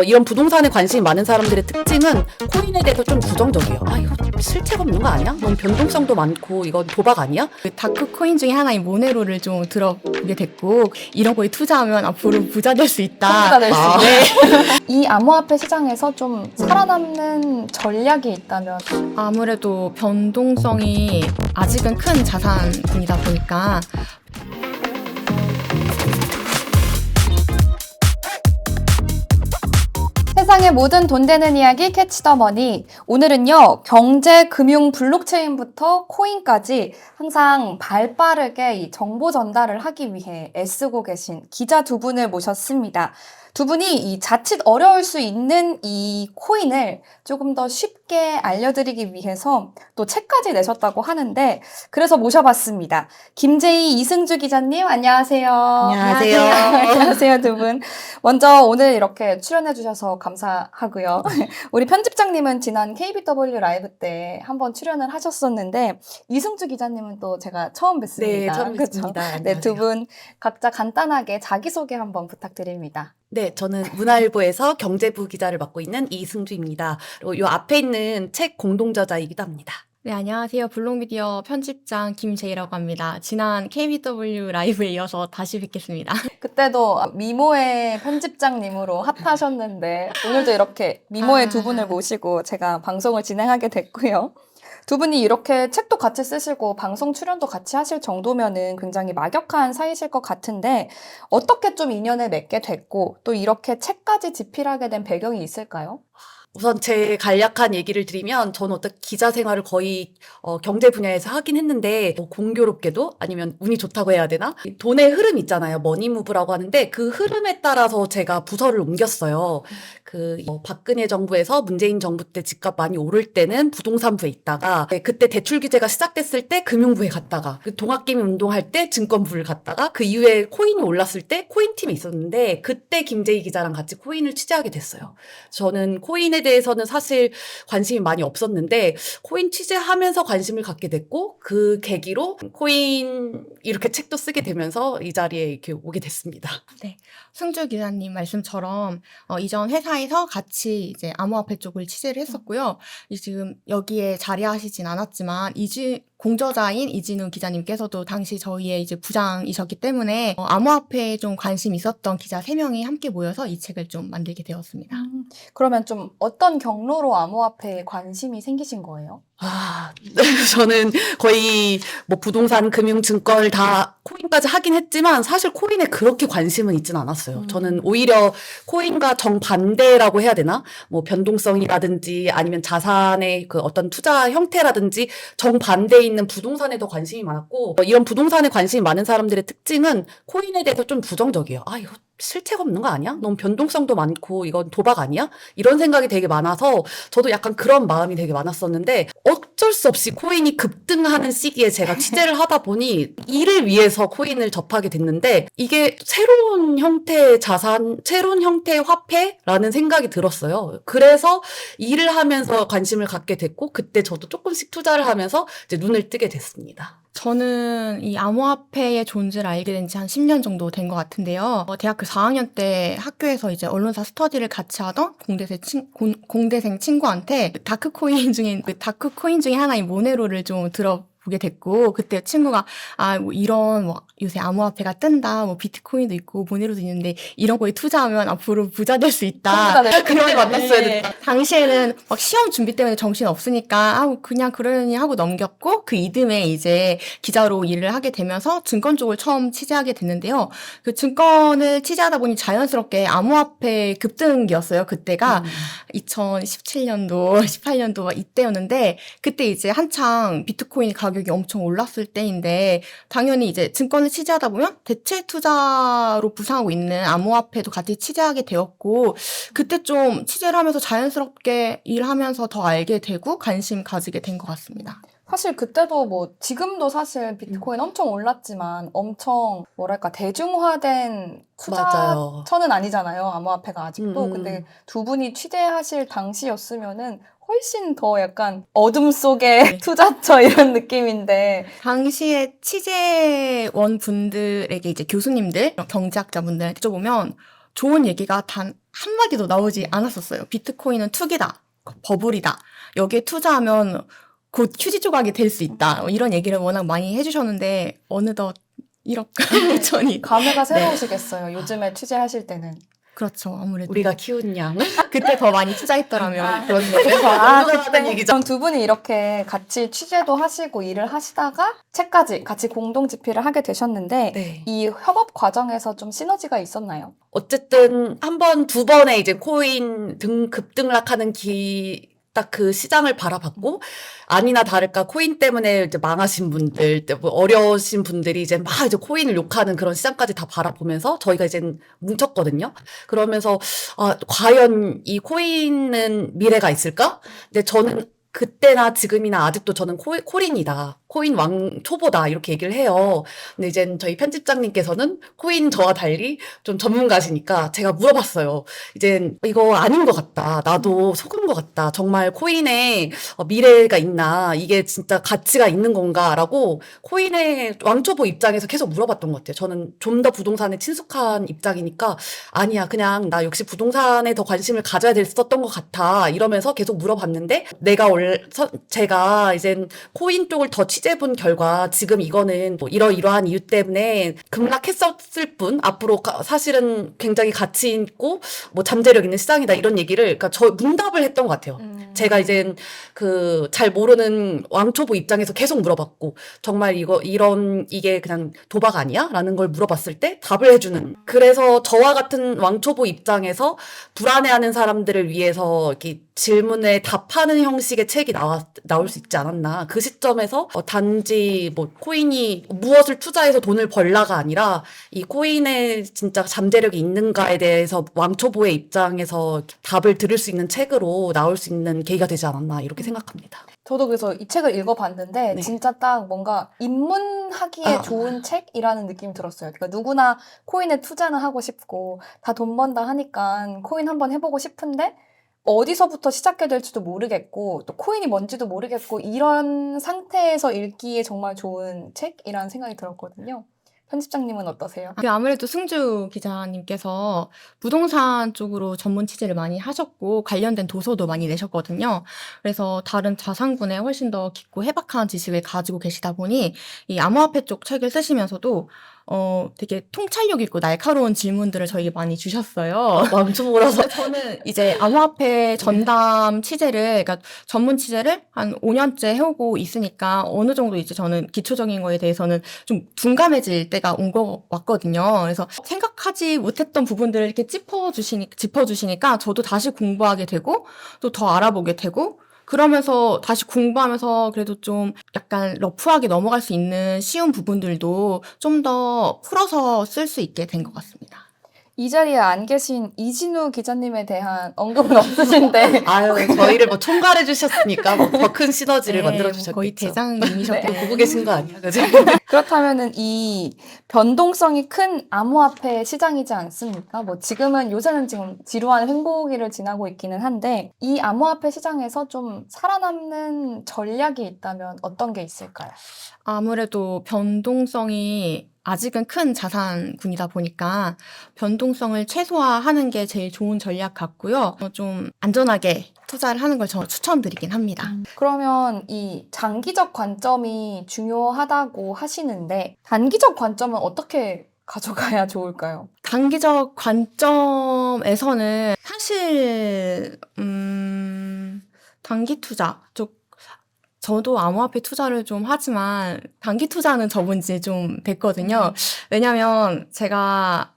이런 부동산에 관심이 많은 사람들의 특징은 코인에 대해서 좀 부정적이에요. 아, 이거 실체가 없는 거 아니야? 너무 변동성도 많고 이건 도박 아니야? 다크 코인 중에 하나인 모네로를 좀 들어보게 됐고, 이런 거에 투자하면 앞으로 부자 될 수 있다. 부자 될 수 있다. 네. 이 암호화폐 시장에서 좀 살아남는 전략이 있다면 아무래도 변동성이 아직은 큰 자산분이다 보니까 세상의 모든 돈 되는 이야기 캐치 더 머니. 오늘은요, 경제, 금융, 블록체인부터 코인까지 항상 발빠르게 이 정보 전달을 하기 위해 애쓰고 계신 기자 두 분을 모셨습니다. 두 분이 이 자칫 어려울 수 있는 이 코인을 조금 더 쉽게 알려드리기 위해서 또 책까지 내셨다고 하는데, 그래서 모셔봤습니다. 김재희, 이승주 기자님, 안녕하세요. 안녕하세요. 안녕하세요, 두 분. 먼저 오늘 이렇게 출연해주셔서 감사하고요. 우리 편집장님은 지난 KBW 라이브 때 한번 출연을 하셨었는데, 이승주 기자님은 또 제가 처음 뵙습니다. 네, 처음 그쵸? 뵙습니다. 네, 두 분 각자 간단하게 자기소개 한번 부탁드립니다. 네, 저는 문화일보에서 경제부 기자를 맡고 있는 이승주입니다. 그리고 요 앞에 있는 책 공동저자이기도 합니다. 네, 안녕하세요. 블록미디어 편집장 김재희라고 합니다. 지난 KBW 라이브에 이어서 다시 뵙겠습니다. 그때도 미모의 편집장님으로 핫하셨는데 오늘도 이렇게 미모의 두 분을 모시고 제가 방송을 진행하게 됐고요. 두 분이 이렇게 책도 같이 쓰시고 방송 출연도 같이 하실 정도면은 굉장히 막역한 사이실 것 같은데 어떻게 좀 인연을 맺게 됐고 또 이렇게 책까지 집필하게 된 배경이 있을까요? 우선 제 간략한 얘기를 드리면 저는 어떤 기자 생활을 거의 경제 분야에서 하긴 했는데 공교롭게도 아니면 운이 좋다고 해야 되나? 돈의 흐름 있잖아요. 머니무브라고 하는데 그 흐름에 따라서 제가 부서를 옮겼어요. 박근혜 정부에서 문재인 정부 때 집값 많이 오를 때는 부동산부에 있다가 그때 대출 규제가 시작됐을 때 금융부에 갔다가 동학개미 운동할 때 증권부를 갔다가 그 이후에 코인이 올랐을 때 코인팀에 있었는데 그때 김재희 기자랑 같이 코인을 취재하게 됐어요. 저는 코인에 대해서는 사실 관심이 많이 없었는데 코인 취재하면서 관심을 갖게 됐고 그 계기로 코인 이렇게 책도 쓰게 되면서 이 자리에 이렇게 오게 됐습니다. 네, 승주 기자님 말씀처럼 이전 회사에서 같이 이제 암호화폐 쪽을 취재를 했었고요. 지금 여기에 자리하시진 않았지만 공저자인 이진우 기자님께서도 당시 저희의 이제 부장이셨기 때문에 암호화폐에 좀 관심 있었던 기자 3명이 함께 모여서 이 책을 좀 만들게 되었습니다. 그러면 좀 어떤 경로로 암호화폐에 관심이 생기신 거예요? 저는 거의 뭐 부동산, 금융, 증권을 다 코인까지 하긴 했지만 사실 코인에 그렇게 관심은 있진 않았어요. 저는 오히려 코인과 정반대라고 해야 되나? 뭐 변동성이라든지 아니면 자산의 그 어떤 투자 형태라든지 정반대에 있는 부동산에 더 관심이 많았고 이런 부동산에 관심이 많은 사람들의 특징은 코인에 대해서 좀 부정적이에요. 아, 이거 실체가 없는 거 아니야? 너무 변동성도 많고 이건 도박 아니야? 이런 생각이 되게 많아서 저도 약간 그런 마음이 되게 많았었는데 어쩔 수 없이 코인이 급등하는 시기에 제가 취재를 하다 보니 이를 위해서 코인을 접하게 됐는데 이게 새로운 형태의 자산, 새로운 형태의 화폐라는 생각이 들었어요. 그래서 일을 하면서 관심을 갖게 됐고 그때 저도 조금씩 투자를 하면서 이제 눈을 뜨게 됐습니다. 저는 이 암호화폐의 존재를 알게 된 지 한 10년 정도 된 것 같은데요. 대학교 4학년 때 학교에서 이제 언론사 스터디를 같이 하던 공대생 친구한테 다크 코인 중에 하나인 모네로를 좀 들어보게 됐고, 그때 친구가 뭐 이런 뭐 요새 암호화폐가 뜬다, 뭐 비트코인도 있고 모네로도 있는데 이런 거에 투자하면 앞으로 부자 될 수 있다. 그걸 만났어야 됐다. 당시에는 막 시험 준비 때문에 정신 없으니까 그냥 그러려니 하고 넘겼고 그 이듬해 이제 기자로 일을 하게 되면서 증권 쪽을 처음 취재하게 됐는데요. 그 증권을 취재하다 보니 자연스럽게 암호화폐 급등기였어요. 그때가 2017년도, 18년도 막 이때였는데 그때 이제 한창 비트코인 가격이 엄청 올랐을 때인데 당연히 이제 증권을 취재하다 보면 대체 투자로 부상하고 있는 암호화폐도 같이 취재하게 되었고 그때 좀 취재를 하면서 자연스럽게 일하면서 더 알게 되고 관심 가지게 된 것 같습니다. 사실 그때도 뭐 지금도 사실 비트코인 엄청 올랐지만 엄청 뭐랄까 대중화된 맞아요. 투자처는 아니잖아요. 암호화폐가 아직도. 근데 두 분이 취재하실 당시였으면은 훨씬 더 약간 어둠 속의 투자처 이런 느낌인데 당시에 취재원 분들에게 이제 교수님들, 경제학자 분들한테 여쭤보면 좋은 얘기가 단 한마디도 나오지 않았었어요. 비트코인은 투기다, 버블이다. 여기에 투자하면 곧 휴지 조각이 될 수 있다. 이런 얘기를 워낙 많이 해주셨는데 어느덧 1억 5천이. 감회가 새로우시겠어요. 요즘에 취재하실 때는. 그렇죠. 아무래도. 우리가 키운 양. 그때 더 많이 투자했더라면. 그렇네. 그래서 하는 얘기죠. 그럼 두 분이 이렇게 같이 취재도 하시고 일을 하시다가 책까지 같이 공동 집필을 하게 되셨는데 네. 이 협업 과정에서 좀 시너지가 있었나요? 어쨌든 한 번, 두 번의 이제 코인 급등락하는 딱 그 시장을 바라봤고, 아니나 다를까 코인 때문에 이제 망하신 분들, 뭐 어려우신 분들이 이제 막 이제 코인을 욕하는 그런 시장까지 다 바라보면서 저희가 이제 뭉쳤거든요. 그러면서, 과연 이 코인은 미래가 있을까? 근데 저는 그때나 지금이나 아직도 저는 코린이다. 코인 왕초보다. 이렇게 얘기를 해요. 근데 이제 저희 편집장님께서는 코인 저와 달리 좀 전문가시니까 제가 물어봤어요. 이제 이거 아닌 것 같다. 나도 속은 것 같다. 정말 코인에 미래가 있나? 이게 진짜 가치가 있는 건가? 라고 코인의 왕초보 입장에서 계속 물어봤던 것 같아요. 저는 좀 더 부동산에 친숙한 입장이니까 아니야. 그냥 나 역시 부동산에 더 관심을 가져야 됐었던 것 같아. 이러면서 계속 물어봤는데 제가 이제 코인 쪽을 더 취재해본 결과 지금 이거는 뭐 이러이러한 이유 때문에 급락했었을 뿐 앞으로 사실은 굉장히 가치 있고 뭐 잠재력 있는 시장이다 이런 얘기를 그러니까 저 문답을 했던 것 같아요. 제가 이제 그 잘 모르는 왕초보 입장에서 계속 물어봤고 정말 이게 그냥 도박 아니야? 라는 걸 물어봤을 때 답을 해주는. 그래서 저와 같은 왕초보 입장에서 불안해하는 사람들을 위해서 이렇게 질문에 답하는 형식의 책이 나올 수 있지 않았나. 그 시점에서 단지 뭐 코인이 무엇을 투자해서 돈을 벌라가 아니라 이 코인에 진짜 잠재력이 있는가에 대해서 왕초보의 입장에서 답을 들을 수 있는 책으로 나올 수 있는 계기가 되지 않았나 이렇게 생각합니다. 저도 그래서 이 책을 읽어봤는데 네. 진짜 딱 뭔가 입문하기에 좋은 책이라는 느낌이 들었어요. 그러니까 누구나 코인에 투자는 하고 싶고 다 돈 번다 하니까 코인 한번 해보고 싶은데 어디서부터 시작해야 될지도 모르겠고 또 코인이 뭔지도 모르겠고 이런 상태에서 읽기에 정말 좋은 책이라는 생각이 들었거든요. 편집장님은 어떠세요? 아무래도 승주 기자님께서 부동산 쪽으로 전문 취재를 많이 하셨고 관련된 도서도 많이 내셨거든요. 그래서 다른 자산군에 훨씬 더 깊고 해박한 지식을 가지고 계시다 보니 이 암호화폐 쪽 책을 쓰시면서도 되게 통찰력 있고 날카로운 질문들을 저에게 많이 주셨어요. 왕초보라서 저는 이제 암호화폐 전담 취재를, 그러니까 전문 취재를 한 5년째 해오고 있으니까 어느 정도 이제 저는 기초적인 거에 대해서는 좀 둔감해질 때가 온 거 같거든요. 그래서 생각하지 못했던 부분들을 이렇게 짚어주시니까 저도 다시 공부하게 되고 또 더 알아보게 되고 그러면서 다시 공부하면서 그래도 좀 약간 러프하게 넘어갈 수 있는 쉬운 부분들도 좀 더 풀어서 쓸 수 있게 된 것 같습니다. 이 자리에 안 계신 이진우 기자님에 대한 언급은 없으신데 아유 저희를 뭐 총괄해 주셨으니까 뭐 더 큰 시너지를 만들어 주셨겠죠. 거의 대장님이셨고 보고 계신 거 아니야, 그지? 그렇다면은 이 변동성이 큰 암호화폐 시장이지 않습니까? 뭐 지금은 요새는 지금 지루한 횡보기를 지나고 있기는 한데 이 암호화폐 시장에서 좀 살아남는 전략이 있다면 어떤 게 있을까요? 아무래도 변동성이 아직은 큰 자산군이다 보니까 변동성을 최소화하는 게 제일 좋은 전략 같고요. 좀 안전하게 투자를 하는 걸 저는 추천드리긴 합니다. 그러면 이 장기적 관점이 중요하다고 하시는데 단기적 관점은 어떻게 가져가야 좋을까요? 단기적 관점에서는 사실 단기 투자 저도 암호화폐 투자를 좀 하지만 단기 투자는 접은 지 좀 됐거든요. 왜냐면 제가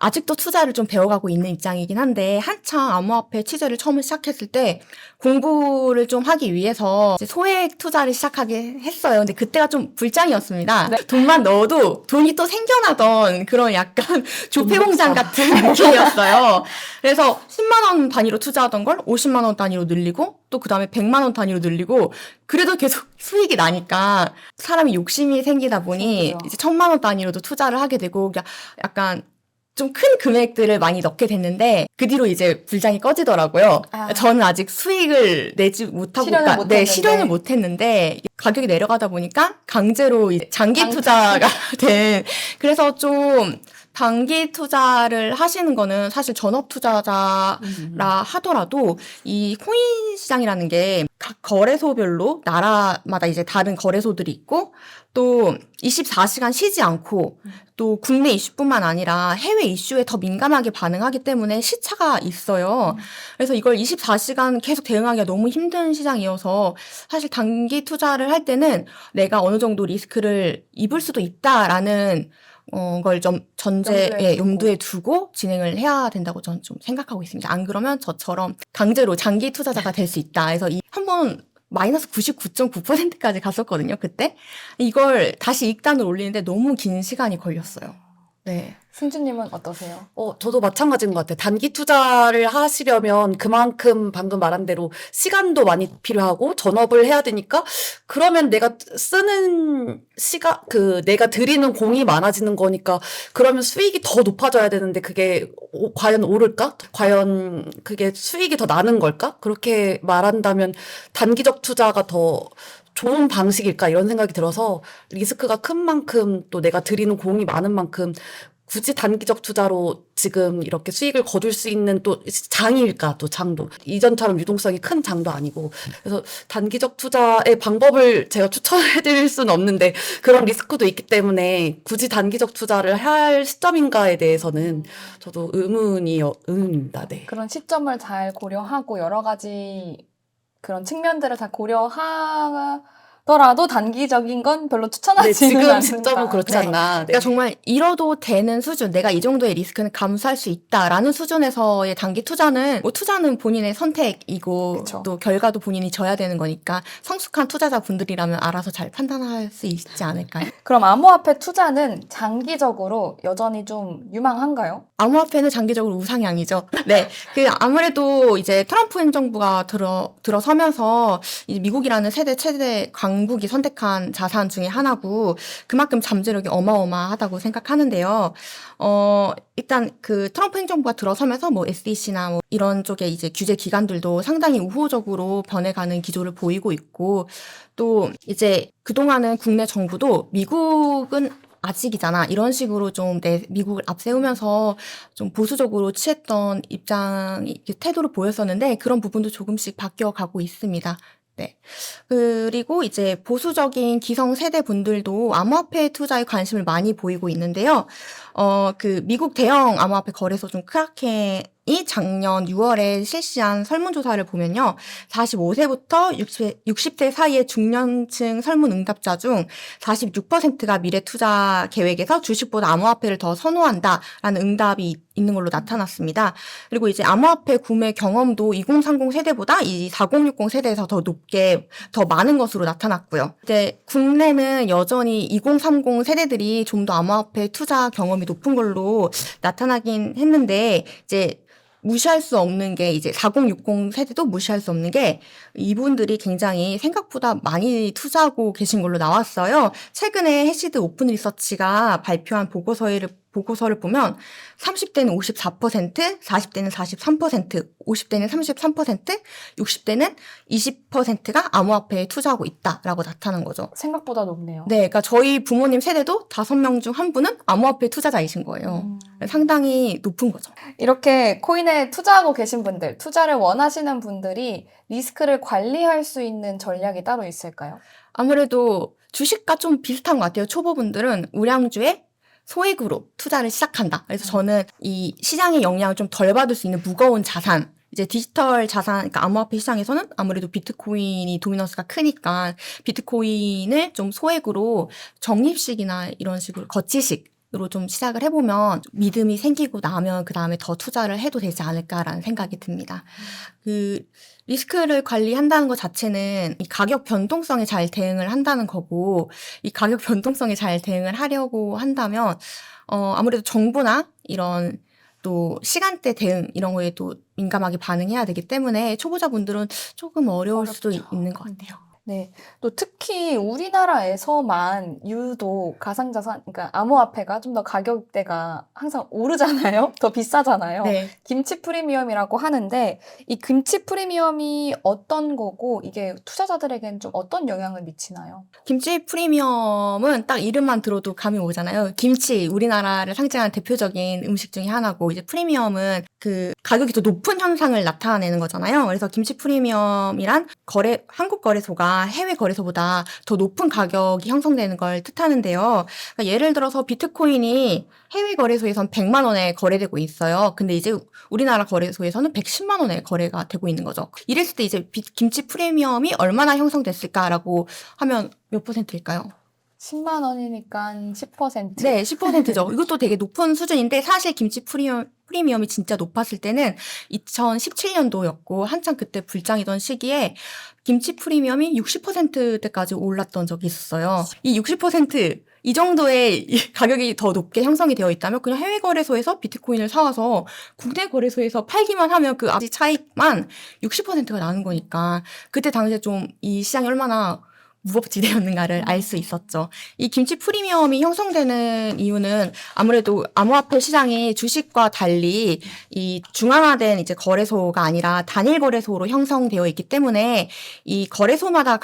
아직도 투자를 좀 배워가고 있는 입장이긴 한데 한창 암호화폐 취재를 처음 시작했을 때 공부를 좀 하기 위해서 이제 소액 투자를 시작하게 했어요. 근데 그때가 좀 불장이었습니다. 네. 돈만 넣어도 돈이 또 생겨나던 그런 약간 조폐공장 같은 느낌이었어요. 그래서 10만 원 단위로 투자하던 걸 50만 원 단위로 늘리고 또 그 다음에 100만 원 단위로 늘리고 그래도 계속 수익이 나니까 사람이 욕심이 생기다 보니 그렇죠. 이제 1000만 원 단위로도 투자를 하게 되고 약간 좀 큰 금액들을 많이 넣게 됐는데 그 뒤로 이제 불장이 꺼지더라고요. 저는 아직 수익을 내지 못하고 실현을 못했는데 가격이 내려가다 보니까 강제로 이제 장기 투자가 된 그래서 좀 단기 투자를 하시는 거는 사실 전업 투자자라 하더라도 이 코인 시장이라는 게 각 거래소별로 나라마다 이제 다른 거래소들이 있고 또 24시간 쉬지 않고 또 국내 이슈뿐만 아니라 해외 이슈에 더 민감하게 반응하기 때문에 시차가 있어요. 그래서 이걸 24시간 계속 대응하기가 너무 힘든 시장이어서 사실 단기 투자를 할 때는 내가 어느 정도 리스크를 입을 수도 있다라는 걸 좀 염두에 두고 진행을 해야 된다고 저는 좀 생각하고 있습니다. 안 그러면 저처럼 강제로 장기 투자자가 될 수 있다. 그래서 한번 마이너스 99.9%까지 갔었거든요, 그때. 이걸 다시 익단을 올리는데 너무 긴 시간이 걸렸어요. 네. 승주님은 어떠세요? 저도 마찬가지인 것 같아요. 단기 투자를 하시려면 그만큼 방금 말한 대로 시간도 많이 필요하고 전업을 해야 되니까 그러면 내가 쓰는 내가 들이는 공이 많아지는 거니까 그러면 수익이 더 높아져야 되는데 그게 과연 오를까? 과연 그게 수익이 더 나는 걸까? 그렇게 말한다면 단기적 투자가 더 좋은 방식일까? 이런 생각이 들어서 리스크가 큰 만큼 또 내가 들이는 공이 많은 만큼 굳이 단기적 투자로 지금 이렇게 수익을 거둘 수 있는 또 장일까, 또 장도. 이전처럼 유동성이 큰 장도 아니고. 그래서 단기적 투자의 방법을 제가 추천해 드릴 수는 없는데 그런 리스크도 있기 때문에 굳이 단기적 투자를 할 시점인가에 대해서는 저도 의문입니다. 네. 그런 시점을 잘 고려하고 여러 가지 그런 측면들을 다 고려하더라도 단기적인 건 별로 네, 추천하지는 지금 않는다. 시점은 그렇지 네. 않나. 네. 그러니까 정말 잃어도 되는 수준, 내가 이 정도의 리스크는 감수할 수 있다라는 수준에서의 단기 투자는 투자는 본인의 선택이고 그쵸. 또 결과도 본인이 져야 되는 거니까 성숙한 투자자분들이라면 알아서 잘 판단할 수 있지 않을까요? 그럼 암호화폐 투자는 장기적으로 여전히 좀 유망한가요? 암호화폐는 장기적으로 우상향이죠. 네. 아무래도 이제 트럼프 행정부가 들어서면서 이제 미국이라는 최대 강국이 선택한 자산 중에 하나고 그만큼 잠재력이 어마어마하다고 생각하는데요. 일단 트럼프 행정부가 들어서면서 SEC나 이런 쪽에 이제 규제 기관들도 상당히 우호적으로 변해가는 기조를 보이고 있고 또 이제 그동안은 국내 정부도 미국은 아직이잖아. 이런 식으로 좀 미국을 앞세우면서 좀 보수적으로 취했던 태도를 보였었는데 그런 부분도 조금씩 바뀌어가고 있습니다. 네. 그리고 이제 보수적인 기성 세대 분들도 암호화폐 투자에 관심을 많이 보이고 있는데요. 미국 대형 암호화폐 거래소 중 크라켄이 작년 6월에 실시한 설문조사를 보면요. 45세부터 60세 사이의 중년층 설문 응답자 중 46%가 미래 투자 계획에서 주식보다 암호화폐를 더 선호한다라는 응답이 있는 걸로 나타났습니다. 그리고 이제 암호화폐 구매 경험도 2030 세대보다 이 4060 세대에서 더 많은 것으로 나타났고요. 이제 국내는 여전히 2030 세대들이 좀 더 암호화폐 투자 경험이 높은 걸로 나타나긴 했는데 이제 무시할 수 없는 게 이제 4060 세대도 무시할 수 없는 게 이분들이 굉장히 생각보다 많이 투자하고 계신 걸로 나왔어요. 최근에 해시드 오픈 리서치가 발표한 보고서를 보면 30대는 54%, 40대는 43%, 50대는 33%, 60대는 20%가 암호화폐에 투자하고 있다라고 나타난 거죠. 생각보다 높네요. 네, 그러니까 저희 부모님 세대도 5명 중 한 분은 암호화폐 투자자이신 거예요. 상당히 높은 거죠. 이렇게 코인에 투자하고 계신 분들, 투자를 원하시는 분들이 리스크를 관리할 수 있는 전략이 따로 있을까요? 아무래도 주식과 좀 비슷한 것 같아요. 초보분들은 우량주에 소액으로 투자를 시작한다. 그래서 저는 이 시장의 영향을 좀 덜 받을 수 있는 무거운 자산, 이제 디지털 자산, 그러니까 암호화폐 시장에서는 아무래도 비트코인이 도미넌스가 크니까 비트코인을 좀 소액으로 적립식이나 이런 식으로 거치식으로 좀 시작을 해보면 믿음이 생기고 나면 그 다음에 더 투자를 해도 되지 않을까라는 생각이 듭니다. 리스크를 관리한다는 것 자체는 이 가격 변동성에 잘 대응을 한다는 거고, 이 가격 변동성에 잘 대응을 하려고 한다면, 아무래도 정보나 이런 또 시간대 대응 이런 거에 또 민감하게 반응해야 되기 때문에 초보자분들은 조금 어려울 수도 있는 것 같아요. 네. 또 특히 우리나라에서만 유독 가상자산, 그러니까 암호화폐가 좀 더 가격대가 항상 오르잖아요. 더 비싸잖아요. 네. 김치 프리미엄이라고 하는데 이 김치 프리미엄이 어떤 거고 이게 투자자들에겐 좀 어떤 영향을 미치나요? 김치 프리미엄은 딱 이름만 들어도 감이 오잖아요. 김치, 우리나라를 상징하는 대표적인 음식 중에 하나고, 이제 프리미엄은 그 가격이 더 높은 현상을 나타내는 거잖아요. 그래서 김치 프리미엄이란 한국 거래소가 해외 거래소보다 더 높은 가격이 형성되는 걸 뜻하는데요. 그러니까 예를 들어서 비트코인이 해외 거래소에선 100만 원에 거래되고 있어요. 근데 이제 우리나라 거래소에서는 110만 원에 거래가 되고 있는 거죠. 이랬을 때 이제 김치 프리미엄이 얼마나 형성됐을까라고 하면 몇 %일까요? 10만 원이니까 10%. 네, 10%죠. 이것도 되게 높은 수준인데, 사실 김치 프리미엄이 진짜 높았을 때는 2017년도였고, 한창 그때 불장이던 시기에 김치 프리미엄이 60%대까지 올랐던 적이 있었어요. 이 60%, 이 정도의 가격이 더 높게 형성이 되어 있다면 그냥 해외 거래소에서 비트코인을 사와서 국내 거래소에서 팔기만 하면 그 아지 차익만 60%가 나는 거니까, 그때 당시에 좀 이 시장이 얼마나 무법지대였는가를 알 수 있었죠. 이 김치 프리미엄이 형성되는 이유는 아무래도 암호화폐 시장이 주식과 달리 이 중앙화된 이제 거래소가 아니라 단일 거래소로 형성되어 있기 때문에, 이 거래소마다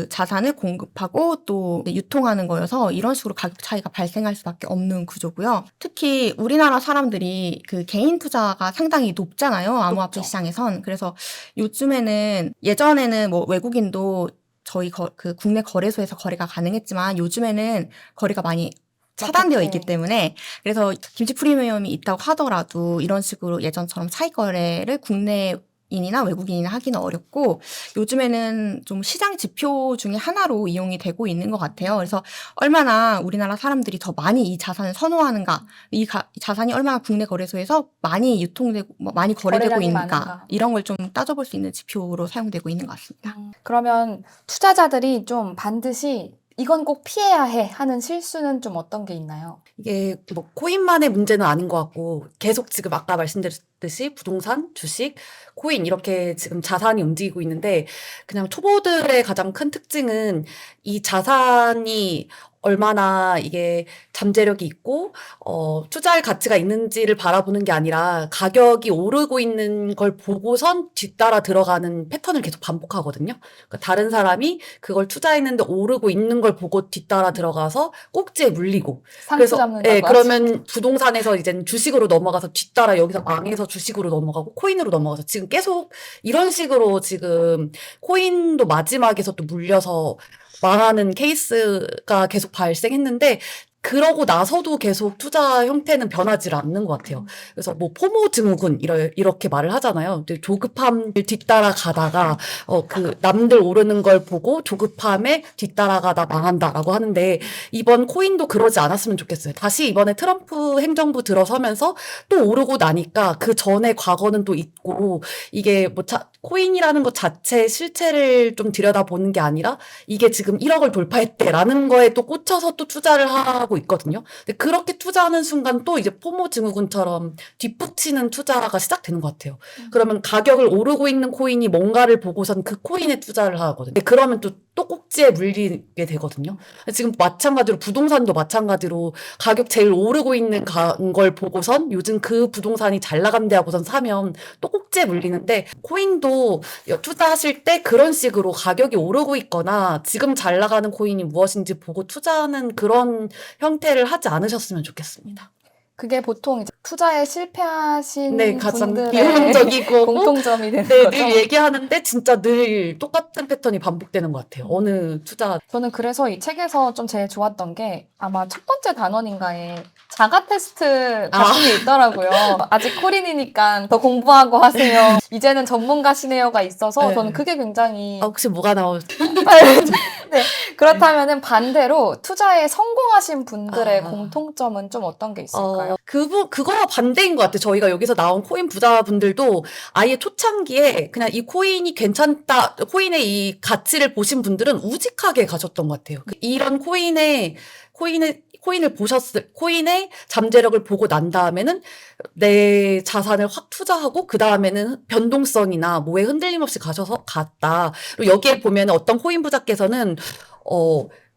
자산을 공급하고 또 유통하는 거여서 이런 식으로 가격 차이가 발생할 수밖에 없는 구조고요. 특히 우리나라 사람들이 그 개인 투자가 상당히 높잖아요. 암호화폐 높죠. 시장에선. 그래서 예전에는 뭐 외국인도 저희 그 국내 거래소에서 거래가 가능했지만, 요즘에는 거래가 많이 차단되어 있기 때문에, 그래서 김치 프리미엄이 있다고 하더라도 이런 식으로 예전처럼 차익 거래를 국내인이나 외국인이나 하기는 어렵고, 요즘에는 좀 시장 지표 중에 하나로 이용이 되고 있는 것 같아요. 그래서 얼마나 우리나라 사람들이 더 많이 이 자산을 선호하는가, 이 자산이 얼마나 국내 거래소에서 많이 유통되고 많이 거래되고 거래량이 있는가, 많은가. 이런 걸 좀 따져볼 수 있는 지표로 사용되고 있는 것 같습니다. 그러면 투자자들이 좀 반드시 이건 꼭 피해야 해 하는 실수는 좀 어떤 게 있나요? 이게 뭐 코인만의 문제는 아닌 것 같고, 계속 지금 아까 말씀드렸듯이 부동산, 주식, 코인 이렇게 지금 자산이 움직이고 있는데, 그냥 초보들의 가장 큰 특징은 이 자산이 얼마나 이게 잠재력이 있고 투자할 가치가 있는지를 바라보는 게 아니라 가격이 오르고 있는 걸 보고선 뒤따라 들어가는 패턴을 계속 반복하거든요. 그러니까 다른 사람이 그걸 투자했는데 오르고 있는 걸 보고 뒤따라 들어가서 꼭지에 물리고, 상투 잡는다고 예, 하죠. 그러면 부동산에서 이제는 주식으로 넘어가서 뒤따라 여기서 망해서 주식으로 넘어가고 코인으로 넘어가서 지금 계속 이런 식으로 지금 코인도 마지막에서 또 물려서 망하는 케이스가 계속 발생했는데, 그러고 나서도 계속 투자 형태는 변하지 않는 것 같아요. 그래서 뭐 포모 증후군 이렇게 말을 하잖아요. 근데 조급함을 뒤따라 가다가 그 남들 오르는 걸 보고 조급함에 뒤따라가다 망한다라고 하는데, 이번 코인도 그러지 않았으면 좋겠어요. 다시 이번에 트럼프 행정부 들어서면서 또 오르고 나니까 그 전에 과거는 또 있고, 이게 뭐 코인이라는 것 자체 실체를 좀 들여다보는 게 아니라 이게 지금 1억을 돌파했대라는 거에 또 꽂혀서 또 투자를 하고 있거든요. 근데 그렇게 투자하는 순간 또 이제 포모 증후군처럼 뒷북치는 투자가 시작되는 것 같아요. 그러면 가격을 오르고 있는 코인이 뭔가를 보고선 그 코인에 투자를 하거든요. 그러면 또 꼭지에 물리게 되거든요. 지금 마찬가지로 부동산도 마찬가지로 가격 제일 오르고 있는 걸 보고선 요즘 그 부동산이 잘 나간대 하고선 사면 또 꼭지에 물리는데, 코인도 투자하실 때 그런 식으로 가격이 오르고 있거나 지금 잘 나가는 코인이 무엇인지 보고 투자하는 그런 형태를 하지 않으셨으면 좋겠습니다. 그게 보통 이제 투자에 실패하신 네, 가장 분들의 기본적이고 공통점이 되는 네, 거죠. 늘 얘기하는데 진짜 늘 똑같은 패턴이 반복되는 것 같아요. 어느 투자. 저는 그래서 이 책에서 좀 제일 좋았던 게 아마 첫 번째 단원인가에 자가 테스트 같은 게 있더라고요. 아직 코린이니까 더 공부하고 하세요. 이제는 전문가시네요가 있어서 네. 저는 그게 굉장히 혹시 뭐가 나올지. 네. 그렇다면은 반대로 투자에 성공하신 분들의 아. 공통점은 좀 어떤 게 있을까요? 그거와 반대인 것 같아요. 저희가 여기서 나온 코인 부자분들도 아예 초창기에 그냥 이 코인이 괜찮다, 코인의 이 가치를 보신 분들은 우직하게 가셨던 것 같아요. 이런 코인의 코인의 잠재력을 보고 난 다음에는 내 자산을 확 투자하고 그 다음에는 변동성이나 뭐에 흔들림 없이 갔다. 그리고 여기에 보면 어떤 코인 부자께서는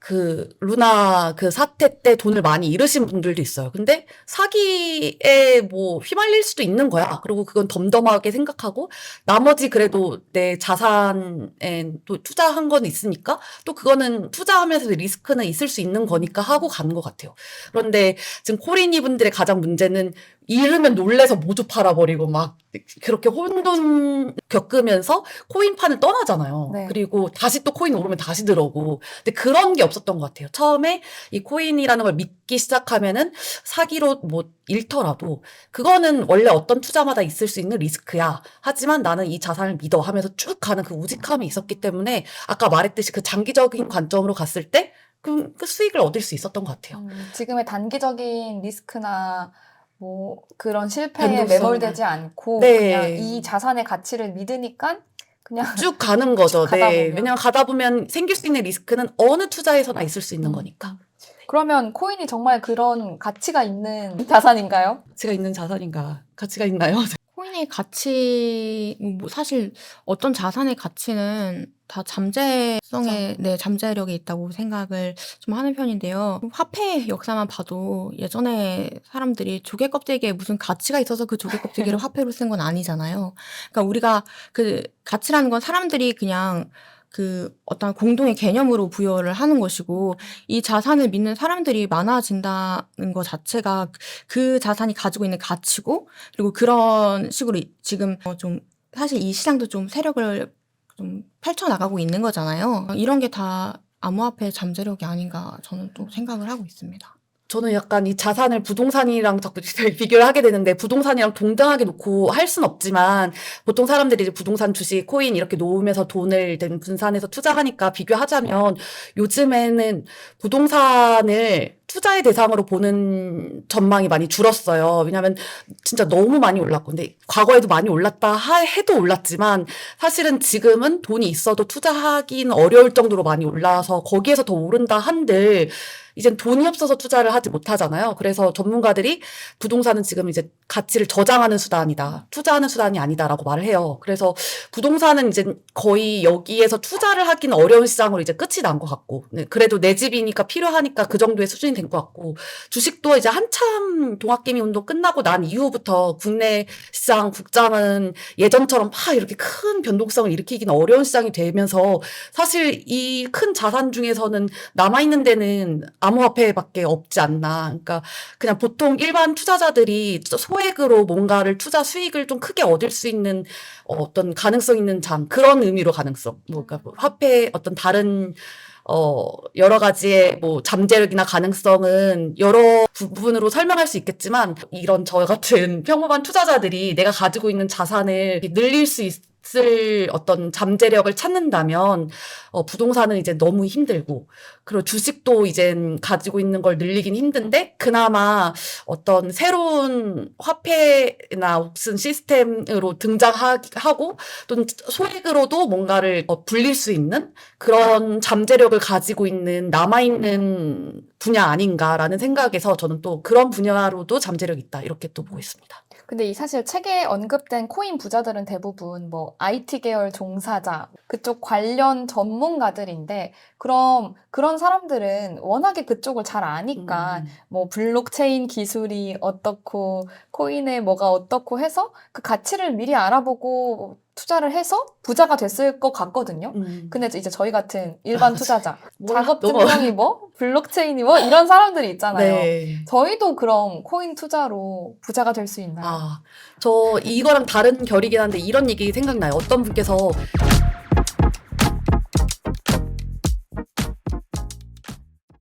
그 루나 그 사태 때 돈을 많이 잃으신 분들도 있어요. 근데 사기에 뭐 휘말릴 수도 있는 거야. 그리고 그건 덤덤하게 생각하고 나머지 그래도 내 자산에 또 투자한 건 있으니까 또 그거는 투자하면서 리스크는 있을 수 있는 거니까 하고 가는 것 같아요. 그런데 지금 코린이 분들의 가장 문제는 잃으면 놀래서 모두 팔아버리고 막 그렇게 혼돈 겪으면서 코인판을 떠나잖아요. 네. 그리고 다시 또 코인 오르면 다시 들어오고. 근데 그런 게 없었던 것 같아요. 처음에 이 코인이라는 걸 믿기 시작하면은 사기로 뭐 잃더라도 그거는 원래 어떤 투자마다 있을 수 있는 리스크야. 하지만 나는 이 자산을 믿어 하면서 쭉 가는 그 우직함이 있었기 때문에 아까 말했듯이 그 장기적인 관점으로 갔을 때 그 수익을 얻을 수 있었던 것 같아요. 지금의 단기적인 리스크나 뭐 그런 실패에 변동성이나. 매몰되지 않고 네. 그냥 이 자산의 가치를 믿으니까 그냥 쭉 가는 거죠. 쭉 가다 네. 보면. 왜냐면 가다 보면 생길 수 있는 리스크는 어느 투자에서나 있을 수 있는 거니까. 그러면 코인이 정말 그런 가치가 있는 자산인가요? 가치가 있는 자산인가? 가치가 있나요? 코인의 가치, 뭐 사실 어떤 자산의 가치는 다 잠재력이 있다고 생각을 좀 하는 편인데요. 화폐 역사만 봐도 예전에 사람들이 조개 껍데기에 무슨 가치가 있어서 그 조개 껍데기를 화폐로 쓴 건 아니잖아요. 그러니까 우리가 그 가치라는 건 사람들이 그냥 그 어떤 공동의 개념으로 부여를 하는 것이고 이 자산을 믿는 사람들이 많아진다는 것 자체가 그 자산이 가지고 있는 가치고 그리고 그런 식으로 지금 좀 사실 이 시장도 좀 세력을 좀 펼쳐나가고 있는 거잖아요. 이런 게 다 암호화폐의 잠재력이 아닌가 저는 또 생각을 하고 있습니다. 저는 약간 이 자산을 부동산이랑 자꾸 비교를 하게 되는데 부동산이랑 동등하게 놓고 할 순 없지만 보통 사람들이 이제 부동산, 주식, 코인 이렇게 놓으면서 돈을 분산해서 투자하니까 비교하자면 요즘에는 부동산을 투자의 대상으로 보는 전망이 많이 줄었어요. 왜냐하면 진짜 너무 많이 올랐고 근데 과거에도 많이 올랐다 해도 올랐지만 사실은 지금은 돈이 있어도 투자하기는 어려울 정도로 많이 올라서 거기에서 더 오른다 한들 이젠 돈이 없어서 투자를 하지 못하잖아요. 그래서 전문가들이 부동산은 지금 이제 가치를 저장하는 수단이다. 투자하는 수단이 아니다라고 말을 해요. 그래서 부동산은 이제 거의 여기에서 투자를 하기는 어려운 시장으로 이제 끝이 난 것 같고 그래도 내 집이니까 필요하니까 그 정도의 수준이 된 것 같고 주식도 이제 한참 동학개미 운동 끝나고 난 이후부터 국내 시장, 국장은 예전처럼 막 이렇게 큰 변동성을 일으키기는 어려운 시장이 되면서 사실 이 큰 자산 중에서는 남아있는 데는 암호화폐밖에 없지 않나. 그러니까 그냥 보통 일반 투자자들이 소액으로 뭔가를 투자 수익을 좀 크게 얻을 수 있는 어떤 가능성 있는 그런 의미로 가능성. 그러니까 화폐 어떤 다른 여러 가지의 뭐 잠재력이나 가능성은 여러 부분으로 설명할 수 있겠지만 이런 저 같은 평범한 투자자들이 내가 가지고 있는 자산을 늘릴 수 있을 어떤 잠재력을 찾는다면 부동산은 이제 너무 힘들고 그리고 주식도 이젠 가지고 있는 걸 늘리긴 힘든데 그나마 어떤 새로운 화폐나 무슨 시스템으로 등장하고 또는 소액으로도 뭔가를 불릴 수 있는 그런 잠재력을 가지고 있는 남아있는 분야 아닌가라는 생각에서 저는 또 그런 분야로도 잠재력이 있다 이렇게 또 보고 있습니다. 근데 이 사실 책에 언급된 코인 부자들은 대부분 뭐 IT 계열 종사자, 그쪽 관련 전문가들인데 그럼 그런 사람들은 워낙에 그쪽을 잘 아니까 뭐 블록체인 기술이 어떻고 코인에 뭐가 어떻고 해서 그 가치를 미리 알아보고 투자를 해서 부자가 됐을 것 같거든요. 근데 이제 저희 같은 일반 투자자, 작업 증명이 뭐, 블록체인이 뭐 이런 사람들이 있잖아요. 네. 저희도 그럼 코인 투자로 부자가 될 수 있나요? 저 이거랑 다른 결이긴 한데 이런 얘기 생각나요. 어떤 분께서